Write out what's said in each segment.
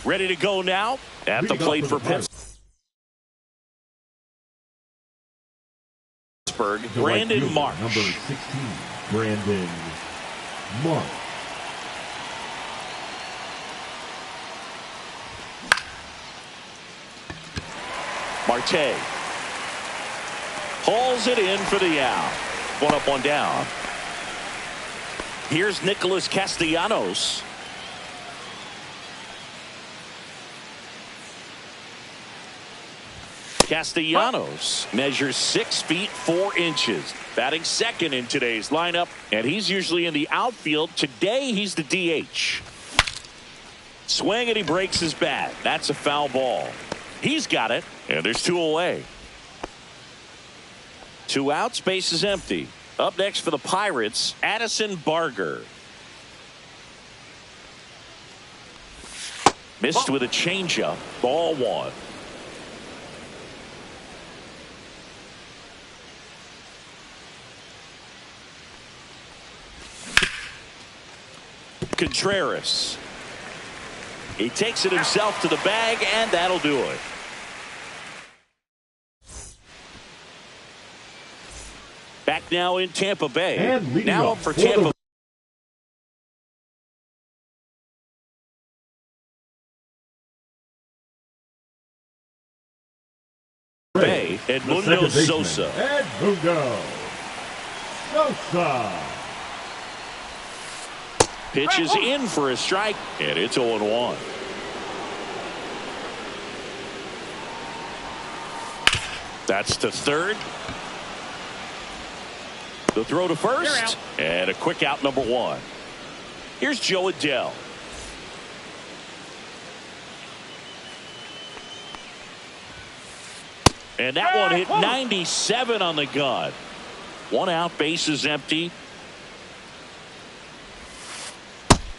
Ready to go now at the plate for Pittsburgh. Brandon Marsh. Number 16, Brandon Marsh. Marte hauls it in for the out. One up, one down. Here's Nicholas Castellanos. Castellanos measures 6 feet 4 inches. Batting second in today's lineup, and he's usually in the outfield. Today, he's the DH. Swing, and he breaks his bat. That's a foul ball. He's got it, and there's 2 away. 2 outs, base is empty. Up next for the Pirates, Addison Barger. Missed with a changeup. Ball 1. Contreras. He takes it himself to the bag, and that'll do it. Back now in Tampa Bay. Now up for Tampa Bay. Edmundo Sosa. Edmundo Sosa. Pitches in for a strike, and it's 0-1. That's to third. The throw to first, and a quick out, number 1. Here's Joe Adell. And that one hit 97 on the gun. 1 out, base is empty.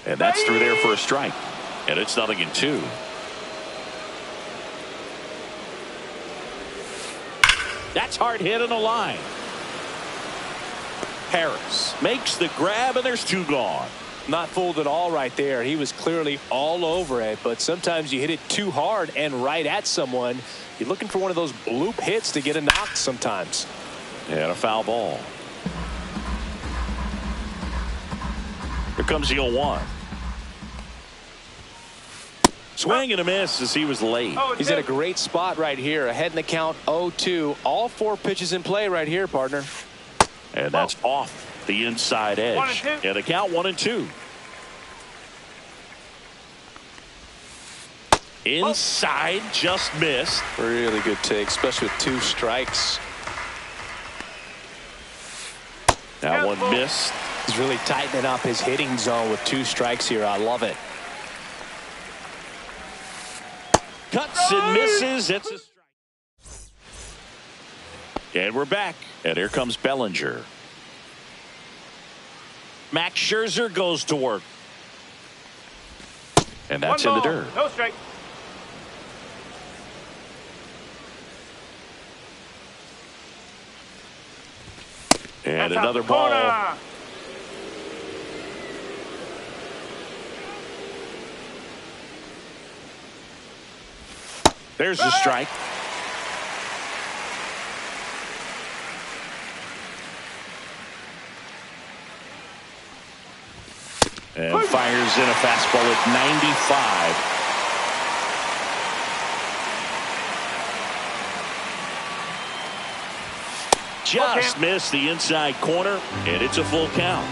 And that's through there for a strike. And it's 0-2. That's hard hit on the line. Harris makes the grab, and there's 2 gone. Not fooled at all right there. He was clearly all over it, but sometimes you hit it too hard and right at someone. You're looking for one of those bloop hits to get a knock sometimes. And a foul ball. Here comes the 0-1. Swing and a miss as he was late. He's in a great spot right here. Ahead in the count, 0-2. All 4 pitches in play right here, partner. And that's off the inside edge. And the count 1-2. Inside, just missed. Really good take, especially with 2 strikes. That one missed. He's really tightening up his hitting zone with 2 strikes here. I love it. Cuts and misses. It's a strike. And we're back. And here comes Bellinger. Max Scherzer goes to work. And that's in the dirt. No strike. And another ball. There's the strike. And fires in a fastball at 95. Just missed the inside corner, and it's a full count.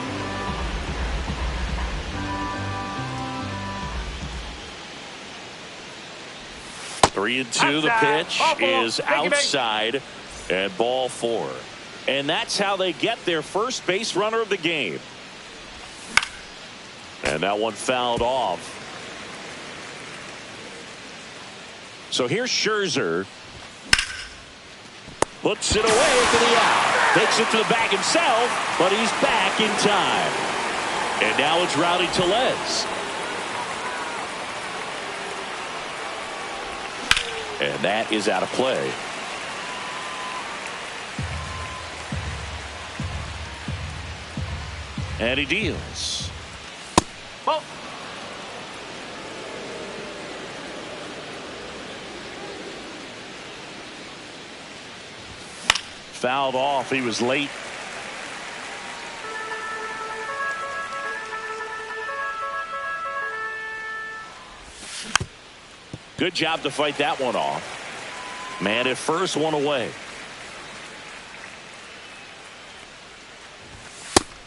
Three and two. The pitch is outside, and ball 4. And that's how they get their first base runner of the game. And that one fouled off. So here's Scherzer. Puts it away for the out. Takes it to the bag himself, but he's back in time. And now it's Rowdy Tellez. And that is out of play. And he deals. Fouled off. He was late. Good job to fight that one off. Man at first, one away.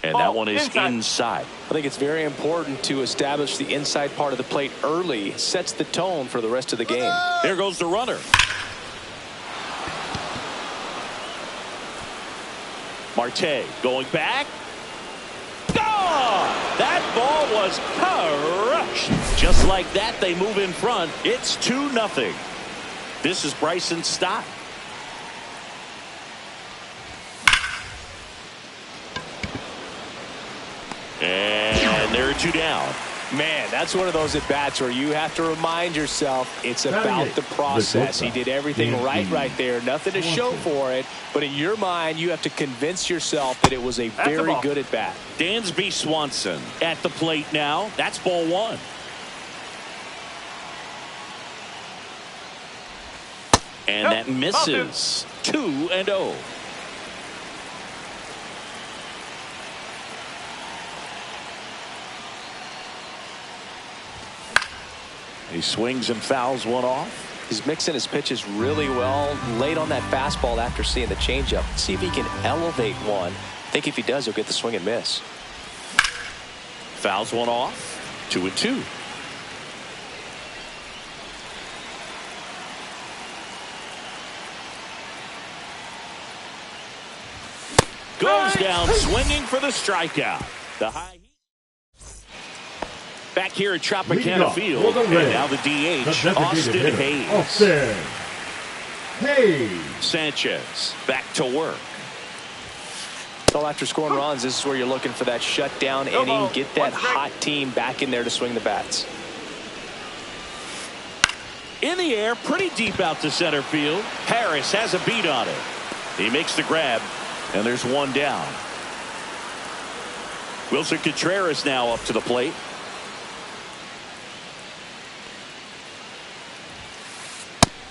And that one is inside. I think it's very important to establish the inside part of the plate early. Sets the tone for the rest of the game. There goes the runner. Marte going back. Oh, that ball was crushed. Just like that, they move in front. It's 2-0. This is Bryson Stott. And there are 2 down. Man, that's one of those at-bats where you have to remind yourself it's about the process. He did everything right there. Nothing to show for it. But in your mind, you have to convince yourself that it was a very good at-bat. Dansby Swanson at the plate now. That's ball 1. And that misses. 2-0. He swings and fouls one off. He's mixing his pitches really well. Late on that fastball after seeing the changeup. See if he can elevate one. I think if he does, he'll get the swing and miss. Fouls one off. 2-2. Goes down swinging for the strikeout. The high. Back here at Tropicana Field, and now the DH, Austin Hayes. Austin Hayes. Sanchez back to work. So after scoring runs, this is where you're looking for that shutdown inning. Get that hot team back in there to swing the bats. In the air, pretty deep out to center field. Harris has a beat on it. He makes the grab, and there's 1 down. Wilson Contreras now up to the plate.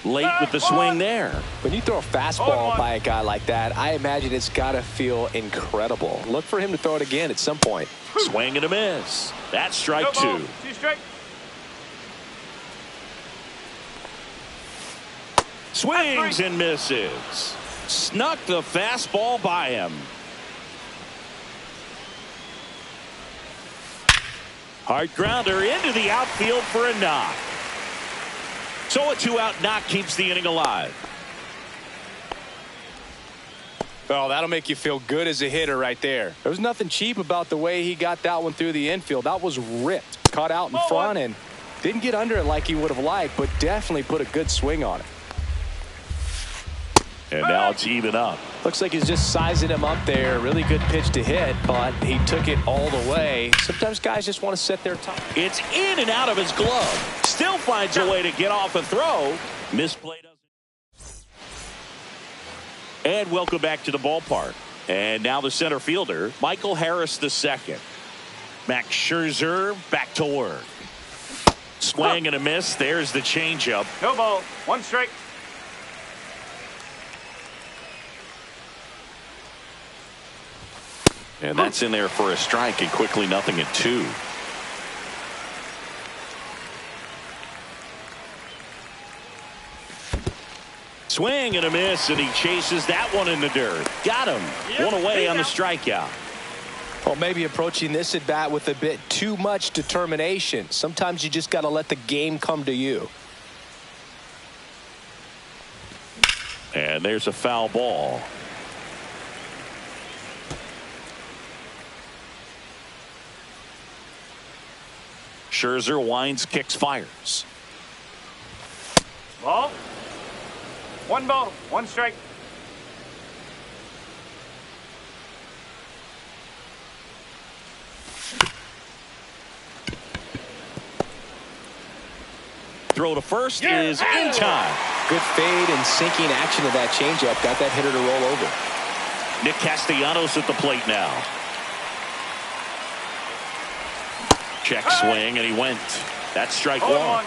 Late with the swing there. When you throw a fastball by a guy like that, I imagine it's got to feel incredible. Look for him to throw it again at some point. Swing and a miss. That's strike 2. Swings and misses. Snuck the fastball by him. Hard grounder into the outfield for a knock. So a 2-out knock keeps the inning alive. Well, that'll make you feel good as a hitter right there. There was nothing cheap about the way he got that one through the infield. That was ripped. Caught out in front and didn't get under it like he would have liked, but definitely put a good swing on it. And now it's even up. Looks like he's just sizing him up there. Really good pitch to hit, but he took it all the way. Sometimes guys just want to set their time. It's in and out of his glove. Still finds a way to get off a throw. Misplay doesn't. And welcome back to the ballpark. And now the center fielder, Michael Harris II. Max Scherzer back to work. Swing and a miss. There's the changeup. No ball. 1 strike. And that's in there for a strike, and quickly 0-2. Swing and a miss, and he chases that one in the dirt. Got him. One away on the strikeout. Well, maybe approaching this at bat with a bit too much determination. Sometimes you just got to let the game come to you. And there's a foul ball. Scherzer winds, kicks, fires. Ball. 1 ball. 1 strike. Throw to first is in time. Good fade and sinking action of that changeup. Got that hitter to roll over. Nick Castellanos at the plate now. Check swing, and he went. That's strike 1.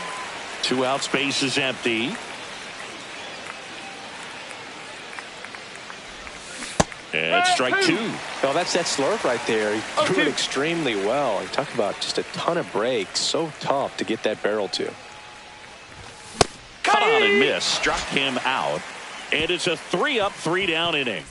2 outs, base is empty. And strike two. Well, that's that slurve right there. He threw it extremely well. You talk about just a ton of breaks. So tough to get that barrel to. Cut on and miss. Struck him out. And it's a 3-up, 3-down inning.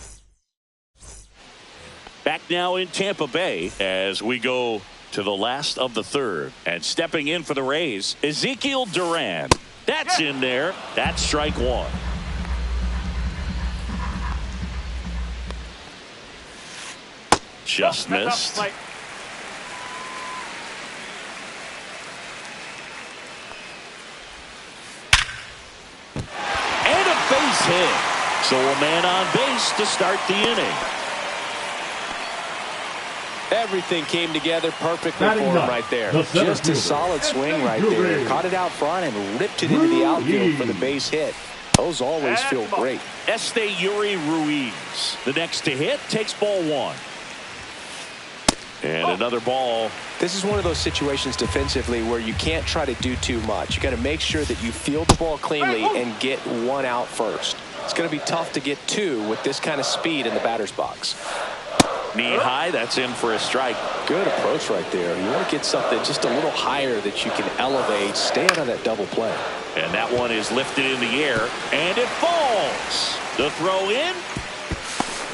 Back now in Tampa Bay as we go to the last of the third. And stepping in for the Rays, Ezekiel Duran. That's in there. That's strike one. Just missed. And a base hit. So a man on base to start the inning. Everything came together perfectly for him right there. Just a solid swing right there. Caught it out front and ripped it into the outfield for the base hit. Those always feel great. Esteury Ruiz, the next to hit, takes ball one. And another ball. This is one of those situations defensively where you can't try to do too much. You got to make sure that you field the ball cleanly and get one out first. It's going to be tough to get two with this kind of speed in the batter's box. Knee high, that's in for a strike. Good approach right there. You want to get something just a little higher that you can elevate, stay out of that double play. And that one is lifted in the air, and it falls. The throw in,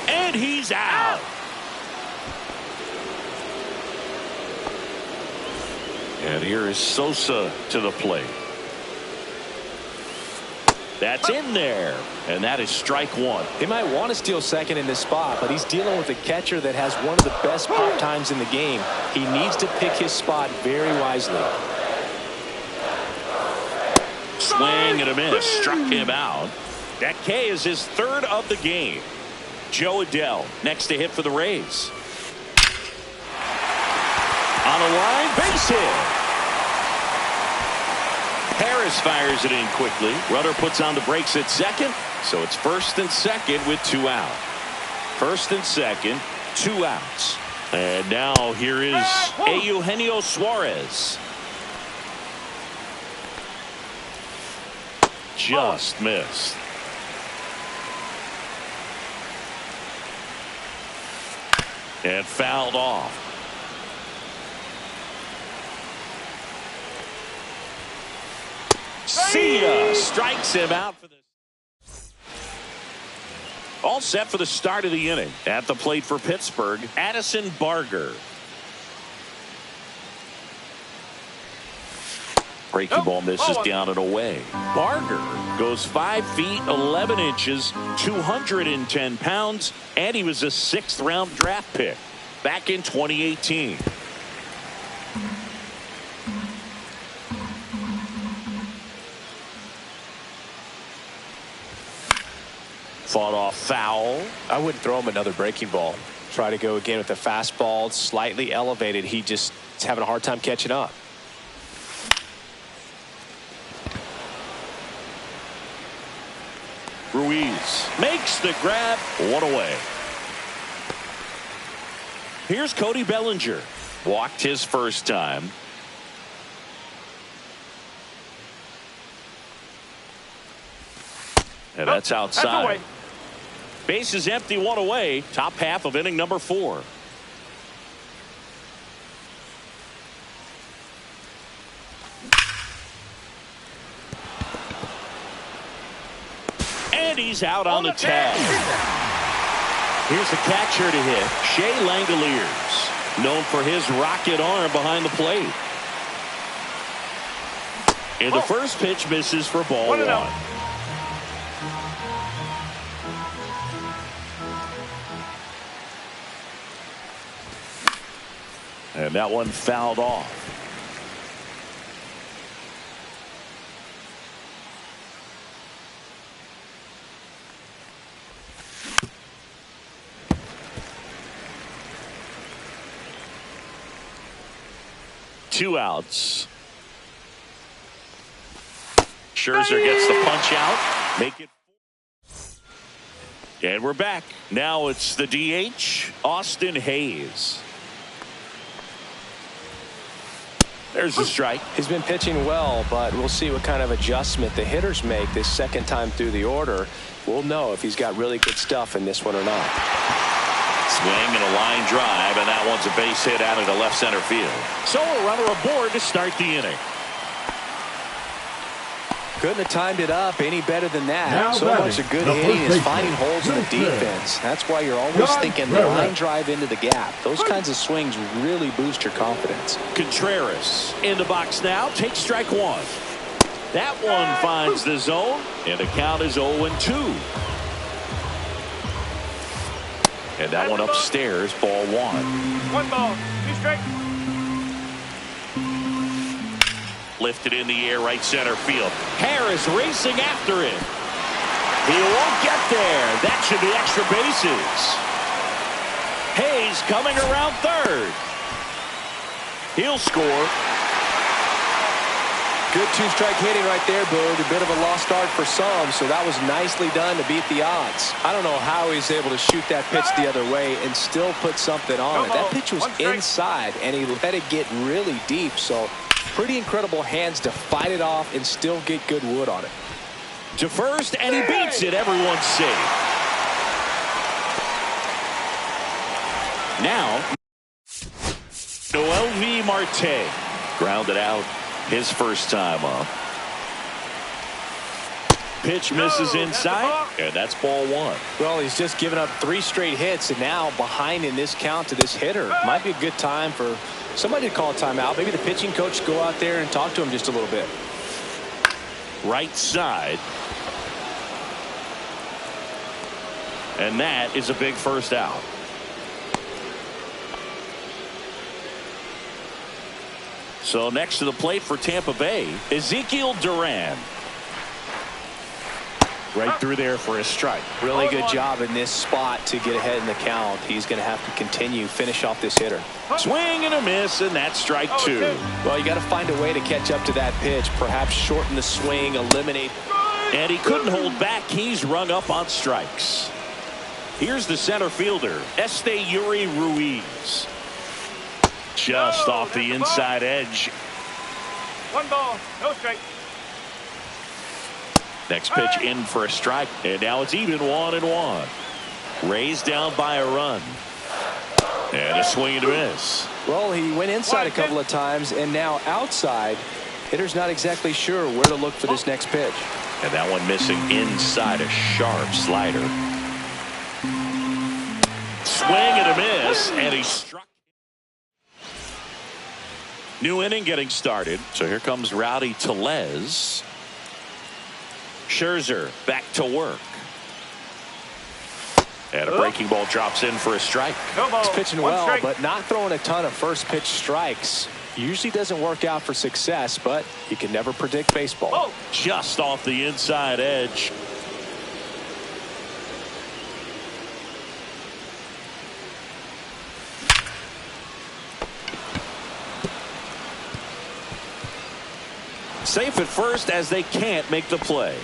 and he's out. And here is Sosa to the plate. That's in there, and that is strike one. He might want to steal second in this spot, but he's dealing with a catcher that has one of the best pop times in the game. He needs to pick his spot very wisely. Swing and a miss, struck him out. That K is his third of the game. Joe Adell next to hit for the Rays. On a line, base hit. Harris fires it in quickly. Rudder puts on the brakes at second. So it's first and second with two out. First and second, two outs. And now here is Eugenio Suarez. Just missed. And fouled off. Sia strikes him out for this. All set for the start of the inning. At the plate for Pittsburgh, Addison Barger. Breaking ball misses down and away. Barger goes 5 feet 11 inches, 210 pounds, and he was a 6th round draft pick back in 2018. Fought off foul. I wouldn't throw him another breaking ball. Try to go again with the fastball, slightly elevated. He just is having a hard time catching up. Ruiz makes the grab. One away. Here's Cody Bellinger. Walked his first time. And that's outside. Base is empty, one away. Top half of inning number 4. And he's out on the tag. Here's the catcher to hit, Shea Langoliers, known for his rocket arm behind the plate. And the first pitch misses for ball one. And that one fouled off. Two outs. Scherzer gets the punch out. Make it. And we're back. Now it's the DH, Austin Hayes. There's a strike. He's been pitching well, but we'll see what kind of adjustment the hitters make this second time through the order. We'll know if he's got really good stuff in this one or not. Swing and a line drive, and that one's a base hit out into left center field. So a runner aboard to start the inning. Couldn't have timed it up any better than that. Now so much of good hitting is finding holes in the defense. That's why you're always thinking line drive into the gap. Those kinds of swings really boost your confidence. Contreras in the box now. Takes strike one. That one finds the zone, and the count is 0-2. And that one upstairs, ball one. 1 ball, 2 strikes. Lifted in the air, right center field. Harris racing after it. He won't get there. That should be extra bases. Hayes coming around third. He'll score. Good two-strike hitting right there, Boog. A bit of a lost start for some, so that was nicely done to beat the odds. I don't know how he's able to shoot that pitch the other way and still put something on it. That pitch was inside, and he let it get really deep, so pretty incredible hands to fight it off and still get good wood on it. To first, and he beats it. Everyone's safe. Now, Noelvi Marte grounded out his first time up. Pitch misses inside, and that's ball one. Well, he's just given up 3 straight hits, and now behind in this count to this hitter. Might be a good time for somebody to call a timeout. Maybe the pitching coach go out there and talk to him just a little bit. Right side. And that is a big first out. So next to the plate for Tampa Bay, Ezekiel Duran. Right through there for a strike. Really good job in this spot to get ahead in the count. He's going to have to continue, finish off this hitter. Swing and a miss, and that's strike 2. Well, you got to find a way to catch up to that pitch. Perhaps shorten the swing, eliminate. And he couldn't hold back. He's rung up on strikes. Here's the center fielder, Esteury Ruiz. Just off the inside edge. 1 ball, no strike. Next pitch in for a strike, and now it's even 1-1. Raised down by a run. And a swing and a miss. Well, he went inside a couple of times, and now outside. Hitter's not exactly sure where to look for this next pitch. And that one missing inside, a sharp slider. Swing and a miss, and he struck. New inning getting started. So here comes Rowdy Tellez. Scherzer back to work. And a breaking ball drops in for a strike. He's pitching well, but not throwing a ton of first pitch strikes. Usually doesn't work out for success, but you can never predict baseball. Just off the inside edge. Safe at first as they can't make the play.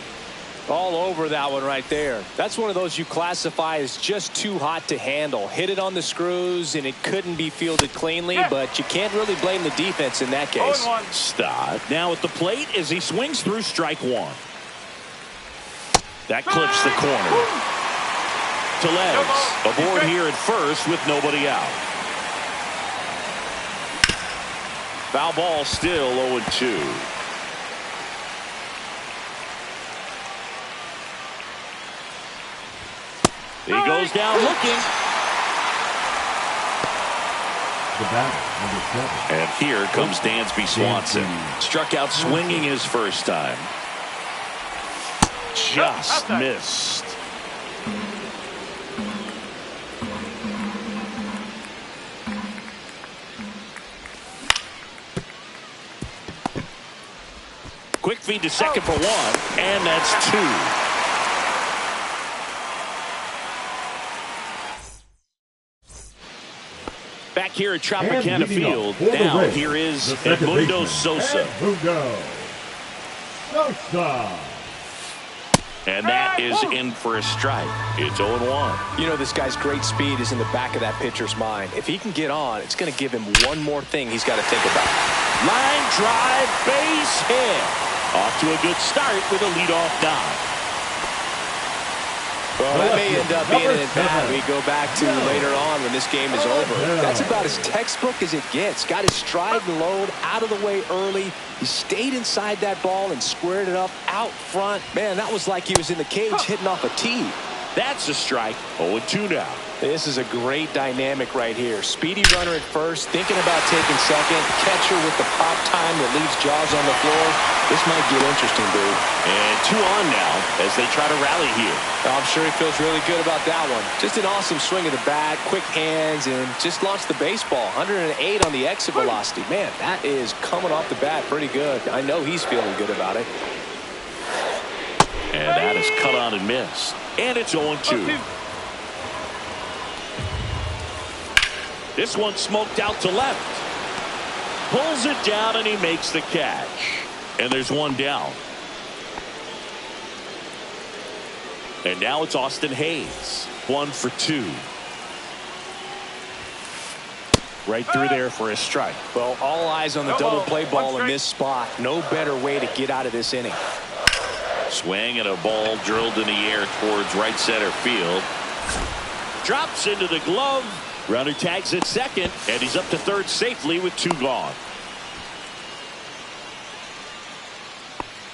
All over that one right there. That's one of those you classify as just too hot to handle. Hit it on the screws, and it couldn't be fielded cleanly, but you can't really blame the defense in that case. Stott now at the plate as he swings through strike 1. That clips the corner. Tellez aboard here at first with nobody out. Foul ball still 0-2. He goes down looking. And here comes Dansby Swanson. Struck out swinging his first time. Just missed. Quick feed to second for 1, and that's 2. Back here at Tropicana Field, now here is Edmundo Sosa. And that is in for a strike. It's 0-1. You know, this guy's great speed is in the back of that pitcher's mind. If he can get on, it's going to give him one more thing he's got to think about. Line drive, base hit. Off to a good start with a leadoff knock. Well, that may end up being an at-bat we go back to later on when this game is over. That's about as textbook as it gets. Got his stride and load out of the way early. He stayed inside that ball and squared it up out front. Man, that was like he was in the cage hitting off a tee. That's a strike. 0-2 now. This is a great dynamic right here. Speedy runner at first, thinking about taking second. Catcher with the pop time that leaves Jaws on the floor. This might get interesting, dude. And 2 on now as they try to rally here. I'm sure he feels really good about that one. Just an awesome swing of the bat, quick hands, and just launched the baseball. 108 on the exit velocity. Man, that is coming off the bat pretty good. I know he's feeling good about it. And that is cut on and missed. And it's 0-2. This one smoked out to left. Pulls it down and he makes the catch. And there's one down. And now it's Austin Hayes. 1 for 2. Right through there for a strike. Well, all eyes on the double play ball in this spot. No better way to get out of this inning. Swing and a ball drilled in the air towards right center field. Drops into the glove. Runner tags at second, and he's up to third safely with 2 gone.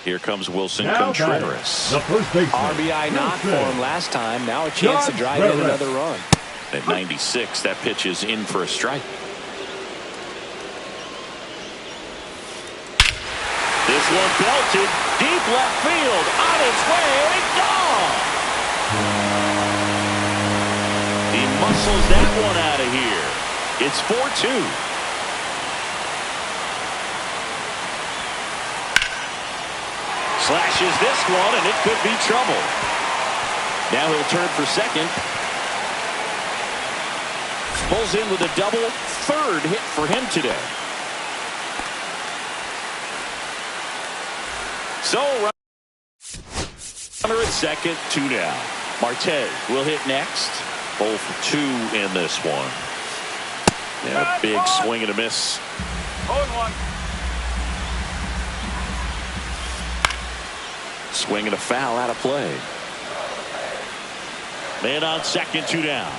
Here comes Wilson Contreras. The first baseman. RBI knock for him last time. Now a chance to drive in another run. At 96, that pitch is in for a strike. This one belted deep left field, on its way, gone. He muscles that one out of here. It's 4-2. Slashes this one, and it could be trouble. Now he'll turn for second. Pulls in with a double. Third hit for him today. So runner at second, 2 down. Marte will hit next. 0 for 2 in this one. And a big swing and a miss. 0-1. Swing and a foul out of play. Man on second, 2 down.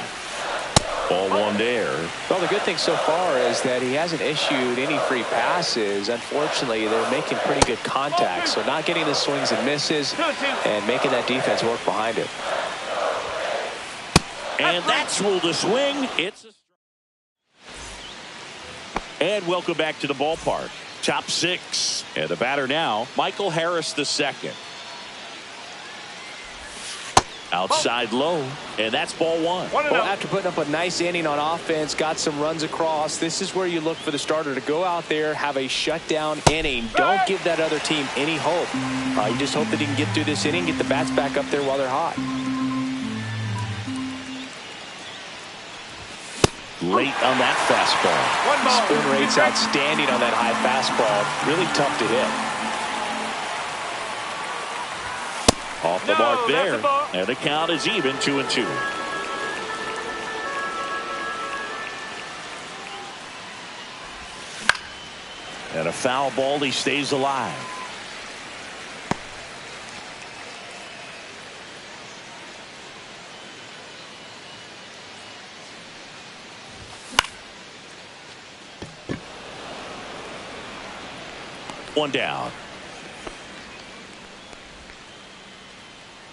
Ball 1 there. Well, the good thing so far is that he hasn't issued any free passes. Unfortunately, they're making pretty good contact. So not getting the swings and misses and making that defense work behind it. And that's ruled a swing. It's a and welcome back to the ballpark. Top 6. And the batter now, Michael Harris II. Outside low, and that's ball 1. Well, after putting up a nice inning on offense, got some runs across, this is where you look for the starter to go out there, have a shutdown inning. Don't give that other team any hope. You just hope that he can get through this inning, get the bats back up there while they're hot. Late on that fastball. Spin rate's outstanding on that high fastball. Really tough to hit. Off the mark there, and the count is even, 2-2. And a foul ball, he stays alive. One down.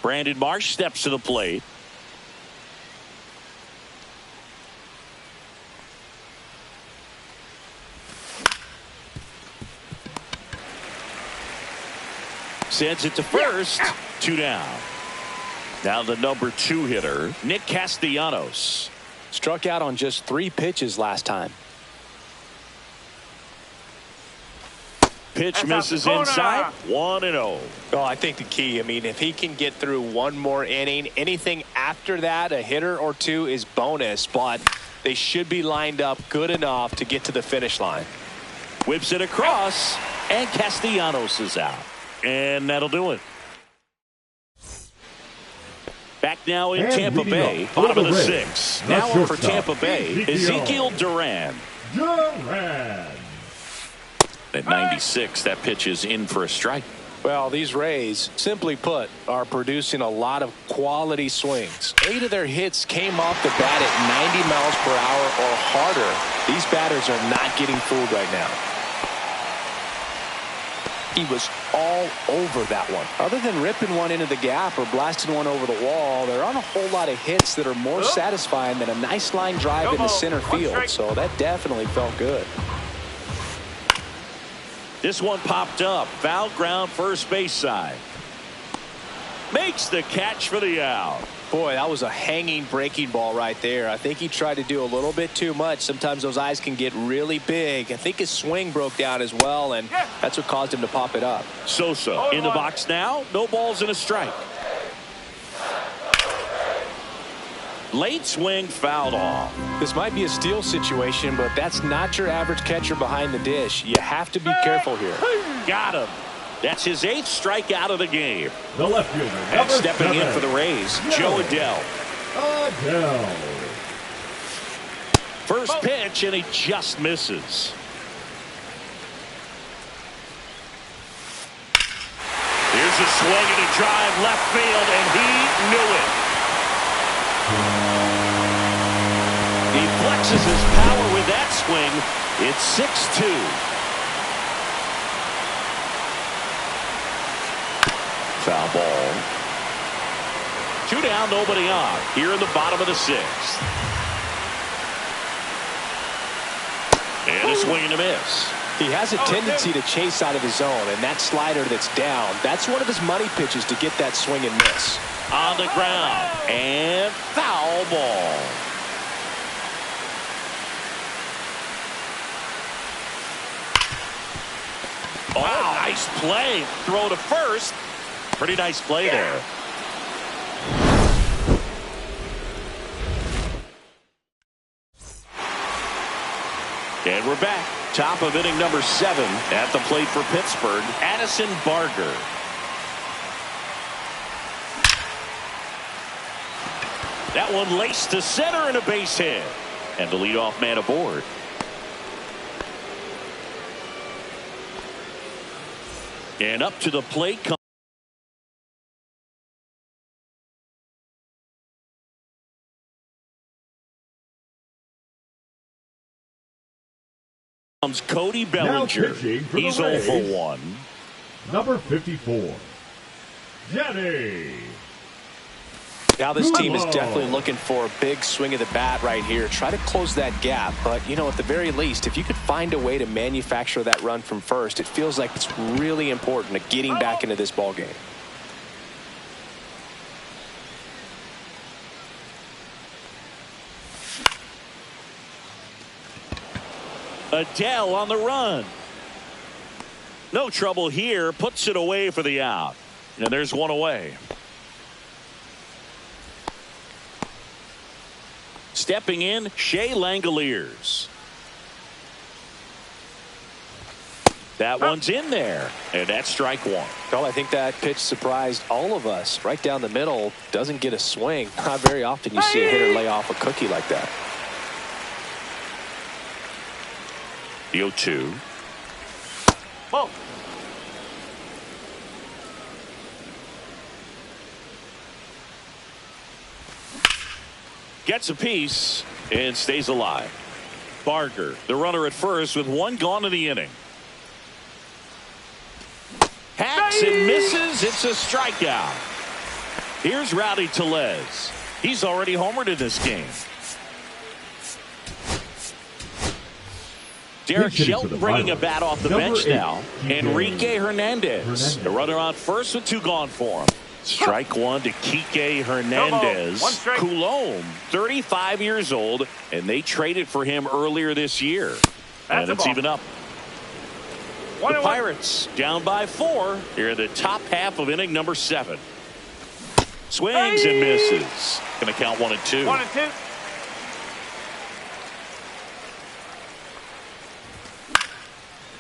Brandon Marsh steps to the plate. Sends it to first. 2 down. Now the number 2 hitter, Nick Castellanos. Struck out on just 3 pitches last time. Pitch misses inside. 1-0. Well, I think the key, I mean, if he can get through one more inning, anything after that, a hitter or 2 is bonus, but they should be lined up good enough to get to the finish line. Whips it across, and Castellanos is out. And that'll do it. Back now in Tampa Bay, bottom of the 6th. Now up for Tampa Bay, Ezekiel Duran. Duran. At 96, that pitch is in for a strike. Well, these Rays, simply put, are producing a lot of quality swings. 8 of their hits came off the bat at 90 miles per hour or harder. These batters are not getting fooled right now. He was all over that one. Other than ripping one into the gap or blasting one over the wall, there aren't a whole lot of hits that are more satisfying than a nice line drive in the center field. So that definitely felt good. This one popped up. Foul ground, first base side. Makes the catch for the out. Boy, that was a hanging breaking ball right there. I think he tried to do a little bit too much. Sometimes those eyes can get really big. I think his swing broke down as well, and that's what caused him to pop it up. Sosa in the box now. No balls and a strike. Late swing, fouled off. This might be a steal situation, but that's not your average catcher behind the dish. You have to be careful here. Got him. That's his 8th strikeout of the game. The left fielder. And stepping in for the Rays, Joe Adell. First pitch, and he just misses. Here's a swing and a drive left field, and he knew it. He flexes his power with that swing. It's 6-2. Foul ball. 2 down, nobody on. Here in the bottom of the 6th. And a swing and a miss. He has a tendency to chase out of his zone, and that slider that's down, that's one of his money pitches to get that swing and miss. On the ground. And foul ball. Oh, nice play. Throw to first. Pretty nice play there. And we're back. Top of inning number 7 at the plate for Pittsburgh, Addison Barger. That one laced to center and a base hit. And the leadoff man aboard. And up to the plate comes Cody Bellinger. He's 0 for 1. Number 54, Jenny. Now this team is definitely looking for a big swing of the bat right here. Try to close that gap. But, you know, at the very least, if you could find a way to manufacture that run from first, it feels like it's really important to getting back into this ball game. Adell on the run. No trouble here. Puts it away for the out. And there's one away. Stepping in, Shea Langoliers. That one's in there. And that's strike 1. Well, I think that pitch surprised all of us. Right down the middle, doesn't get a swing. Not very often you see a hitter lay off a cookie like that. The 0-2. Whoa. Gets a piece and stays alive. Barger, the runner at first with 1 gone in the inning. Hacks and misses. It's a strikeout. Here's Rowdy Tellez. He's already homered in this game. Derek Shelton bringing a bat off the bench now. Enrique Hernandez. The runner on first with 2 gone for him. Strike 1 to Kike Hernandez. Coulombe, 35 years old, and they traded for him earlier this year. And it's even up. The Pirates down by 4 here in the top half of inning number 7. Swings and misses. Going to count 1 and 2. 1 and 2.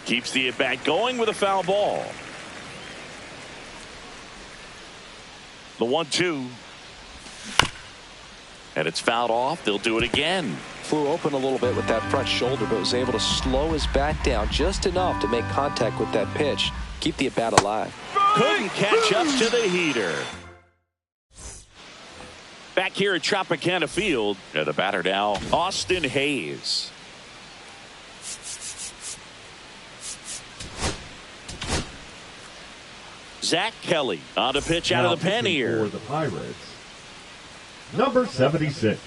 Keeps the at-bat going with a foul ball. The 1-2. And it's fouled off. They'll do it again. Flew open a little bit with that front shoulder, but was able to slow his bat down just enough to make contact with that pitch. Keep the at-bat alive. Couldn't catch up to the heater. Back here at Tropicana Field, the batter now, Austin Hayes. Zach Kelly on a pitch out of the pen here. For the Pirates, number 76,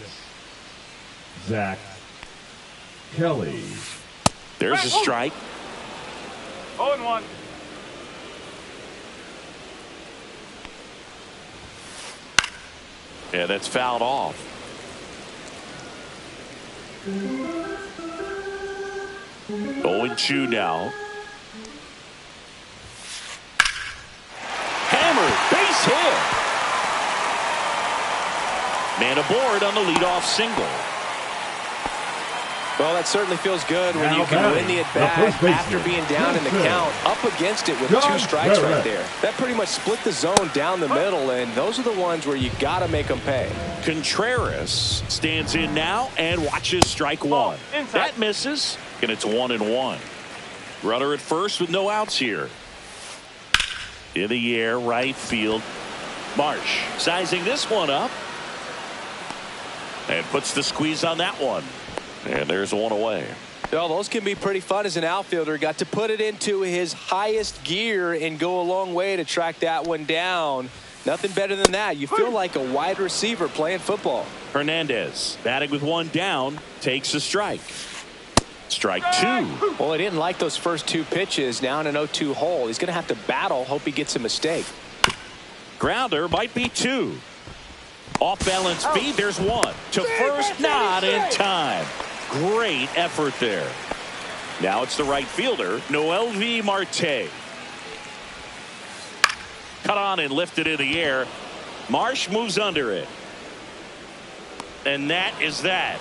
Zach Kelly. There's a strike. 0-1. Yeah, that's fouled off. Going 2 now. Hammered, base hit. Man aboard on the leadoff single. Well, that certainly feels good when you can win the at-bat after being down in the count, up against it with 2 strikes right there. That pretty much split the zone down the middle, and those are the ones where you got to make them pay. Contreras stands in now and watches strike 1. That misses, and it's 1-1. Runner at first with no outs here. In the air, right field. Marsh sizing this one up and puts the squeeze on that one. And there's 1 away. Well, those can be pretty fun as an outfielder. Got to put it into his highest gear and go a long way to track that one down. Nothing better than that. You feel like a wide receiver playing football. Hernandez batting with 1 down, takes a strike. Strike 2. Well, he didn't like those first 2 pitches. Now in an 0-2 hole. He's going to have to battle. Hope he gets a mistake. Grounder might be 2. Off balance feed. There's 1 to first, not in time. Great effort there. Now it's the right fielder, Noelvi Marte. Cut on and lifted in the air. Marsh moves under it. And that is that.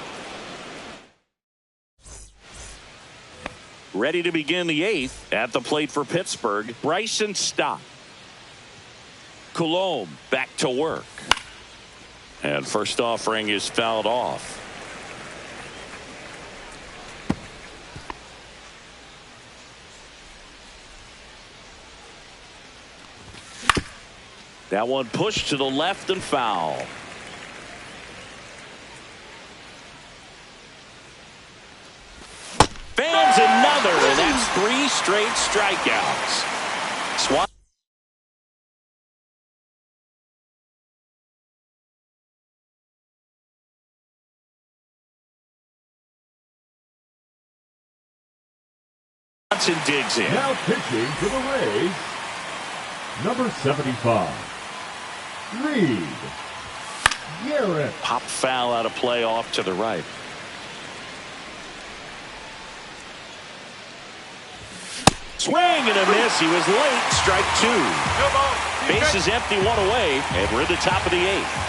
Ready to begin the 8th. At the plate for Pittsburgh, Bryson Stott. Coulombe back to work. And first offering is fouled off. That one pushed to the left and foul. Fans another, and that's 3 straight strikeouts. Swanson digs in. Now pitching for the Rays, number 75, Reed Garrett. Pop foul out of play off to the right. Swing and a miss. He was late. Strike 2. Base is empty, 1 away, and we're at the top of the 8th.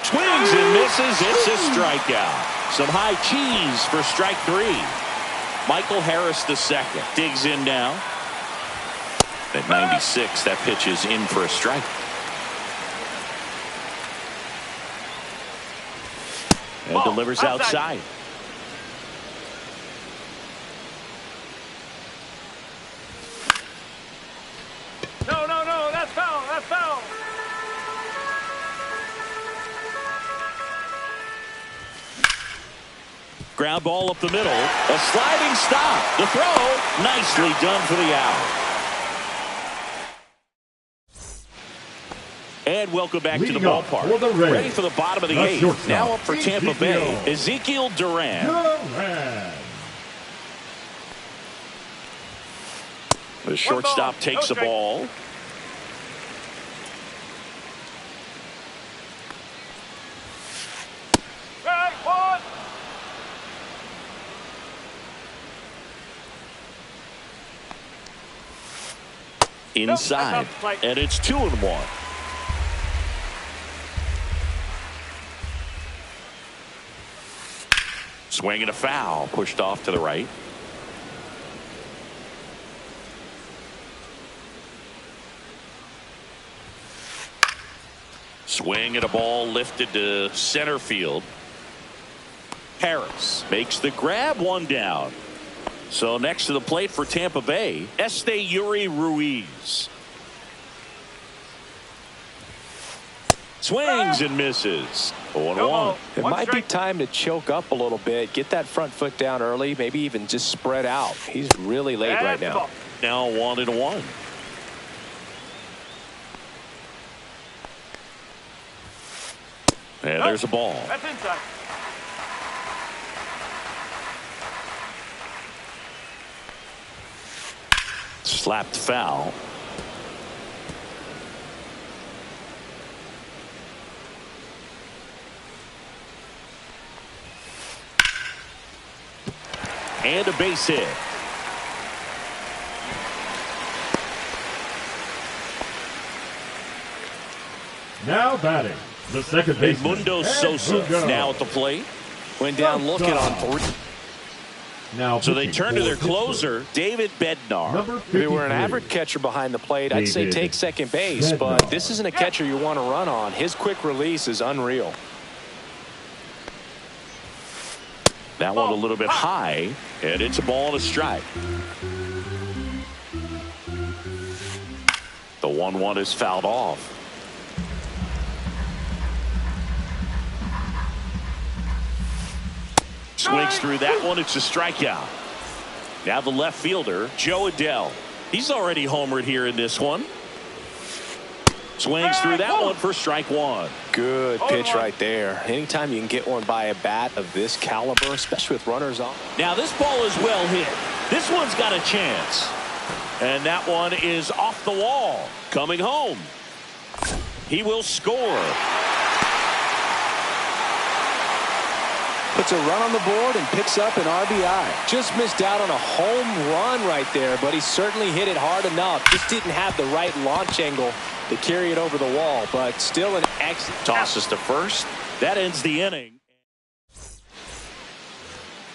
Swings and misses. It's a strikeout. Some high cheese for strike 3. Michael Harris II digs in now. At 96, that pitch is in for a strike. And delivers outside. No, that's foul, that's foul. Ground ball up the middle. A sliding stop. The throw. Nicely done for the out. And welcome back to the ballpark. Ready for the bottom of the 8th. Now up for Tampa Bay, Ezekiel Duran. The shortstop takes the ball. Inside, and it's 2-1. Swing and a foul, pushed off to the right. Swing and a ball lifted to center field. Harris makes the grab, one down. So next to the plate for Tampa Bay, Esteury Ruiz. Swings and misses. 0-1. It might be time to choke up a little bit, get that front foot down early, maybe even just spread out. He's really late right now. Now 1-1. And there's a ball. That's inside. Slapped foul. And a base hit. Now batting, the second baseman, Edmundo Sosa now at the plate. Went down looking on 3. Now So they turn to their Pittsburgh. closer, David Bednar. Number If they were an 53. average catcher behind the plate, I'd say David take second base, Bednar. but this isn't a catcher you want to run on. His quick release is unreal. That one a little bit high, and it's a ball and a strike. The 1-1 is fouled off. Swings through that one. It's a strikeout. Now the left fielder, Joe Adell. He's already homered here in this one. Swings through that one for strike one. Good pitch right there. Anytime you can get one by a bat of this caliber, especially with runners on. Now this ball is well hit. This one's got a chance. And that one is off the wall. Coming home. He will score. Puts a run on the board and picks up an RBI. Just missed out on a home run right there, but he certainly hit it hard enough. Just didn't have the right launch angle to carry it over the wall, but still an excellent. Tosses to first. That ends the inning.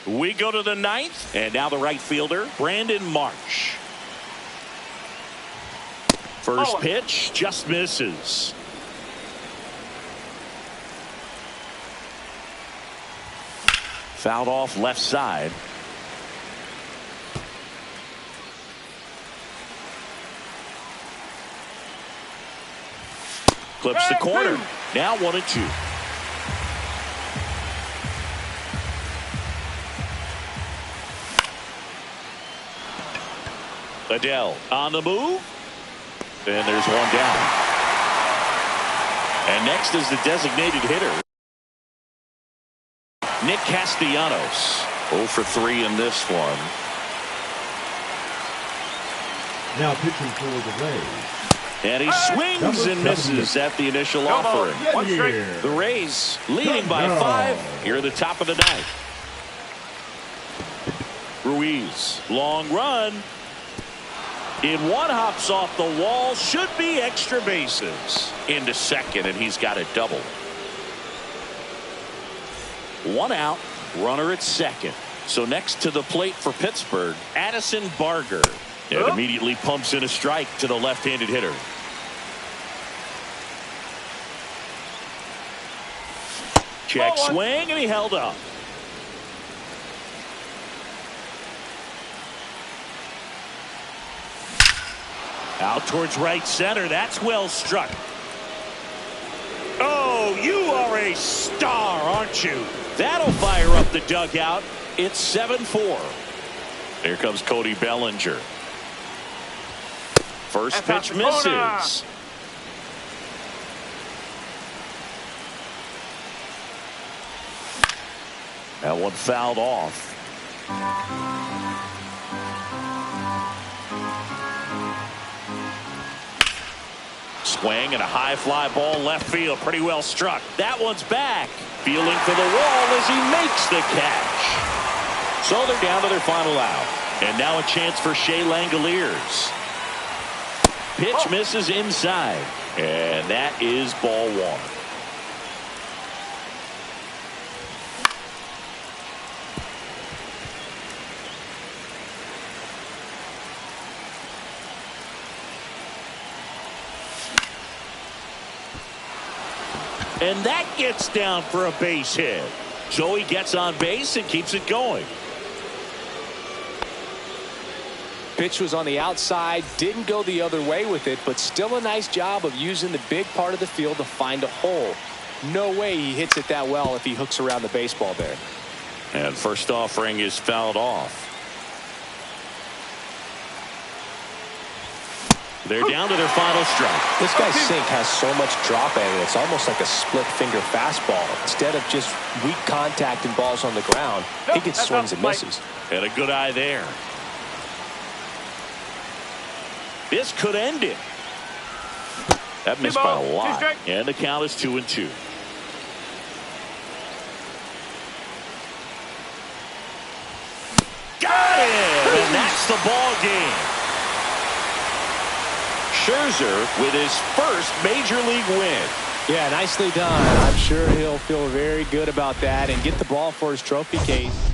We go to the ninth, and now the right fielder, Brandon Marsh. First pitch just misses. Fouled off left side. Clips the corner. Now 1-2. Adell on the move. And there's one down. And next is the designated hitter, Nick Castellanos. 0 for 3 in this one. Now pitching for the Rays. And he swings and misses at the initial offering. One strike. Here. The Rays leading by 5 here at the top of the ninth. Ruiz, long run. In one, hops off the wall, should be extra bases. Into second, and he's got it double. 1 out, runner at second. So next to the plate for Pittsburgh, Addison Barger. And immediately pumps in a strike to the left-handed hitter. Check swing, and he held up. Out towards right center. That's well struck. Oh, you are a star, aren't you? That'll fire up the dugout. It's 7-4. Here comes Cody Bellinger. First pitch misses. That one fouled off. Swing and a high fly ball left field. Pretty well struck. That one's back. Fielding for the wall as he makes the catch. So they're down to their final out. And now a chance for Shea Langoliers. Pitch misses inside. And that is ball one. And that gets down for a base hit. So he gets on base and keeps it going. Pitch was on the outside, didn't go the other way with it, but still a nice job of using the big part of the field to find a hole. No way he hits it that well if he hooks around the baseball there. And first offering is fouled off. They're down to their final strike. This guy's sink has so much drop in it. It's almost like a split finger fastball. Instead of just weak contact and balls on the ground, he gets swings and misses. And a good eye there. This could end it. That missed by a lot. And the count is 2-2. Got it! And that's the ball game. Scherzer with his first major league win. Yeah, nicely done. I'm sure he'll feel very good about that and get the ball for his trophy case.